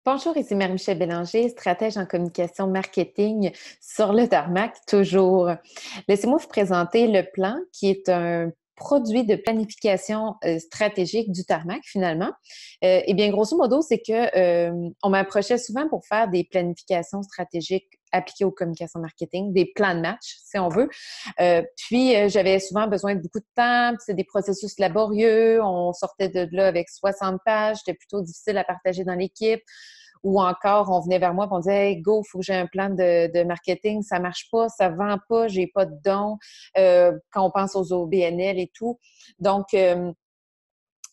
Bonjour, ici Marie-Michelle Bélanger, stratège en communication marketing sur le tarmac, toujours. Laissez-moi vous présenter le plan qui est un produit de planification stratégique du tarmac finalement. Eh bien, grosso modo, c'est que on m'approchait souvent pour faire des planifications stratégiques appliquées aux communications marketing, des plans de match, si on veut. Puis, j'avais souvent besoin de beaucoup de temps, puis c'est des processus laborieux. On sortait de là avec 60 pages, c'était plutôt difficile à partager dans l'équipe. Ou encore, on venait vers moi et on disait hey, go, il faut que j'ai un plan de marketing, ça marche pas, ça vend pas, j'ai pas de dons, quand on pense aux OBNL et tout. Donc,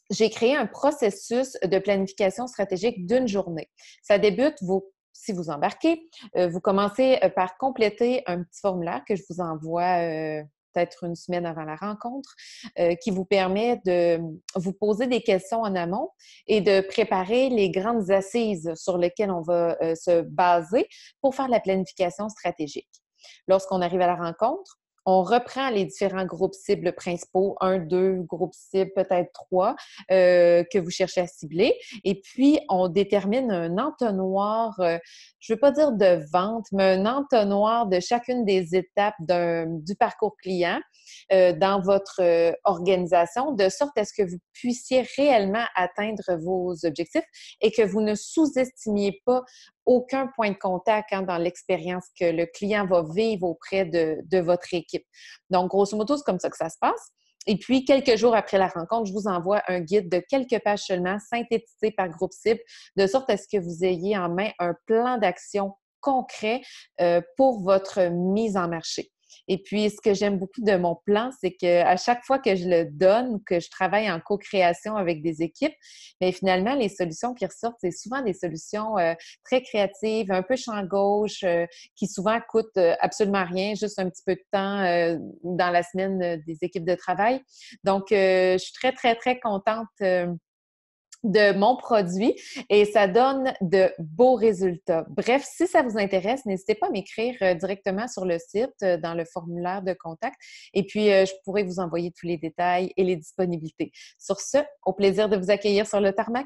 j'ai créé un processus de planification stratégique d'une journée. Ça débute, si vous embarquez, vous commencez par compléter un petit formulaire que je vous envoie peut-être une semaine avant la rencontre, qui vous permet de vous poser des questions en amont et de préparer les grandes assises sur lesquelles on va se baser pour faire la planification stratégique. Lorsqu'on arrive à la rencontre, on reprend les différents groupes cibles principaux, un, deux groupes cibles, peut-être trois, que vous cherchez à cibler. Et puis, on détermine un entonnoir, je ne veux pas dire de vente, mais un entonnoir de chacune des étapes du parcours client dans votre organisation, de sorte à ce que vous puissiez réellement atteindre vos objectifs et que vous ne sous-estimiez pas aucun point de contact dans l'expérience que le client va vivre auprès de votre équipe. Donc, grosso modo, c'est comme ça que ça se passe. Et puis, quelques jours après la rencontre, je vous envoie un guide de quelques pages seulement, synthétisé par groupe cible, de sorte à ce que vous ayez en main un plan d'action concret pour votre mise en marché. Et puis, ce que j'aime beaucoup de mon plan, c'est qu'à chaque fois que je le donne, que je travaille en co-création avec des équipes, mais finalement, les solutions qui ressortent, c'est souvent des solutions très créatives, un peu champ gauche, qui souvent coûtent absolument rien, juste un petit peu de temps dans la semaine des équipes de travail. Donc, je suis très, très, très contente de mon produit et ça donne de beaux résultats. Bref, si ça vous intéresse, n'hésitez pas à m'écrire directement sur le site, dans le formulaire de contact et puis je pourrai vous envoyer tous les détails et les disponibilités. Sur ce, au plaisir de vous accueillir sur le tarmac.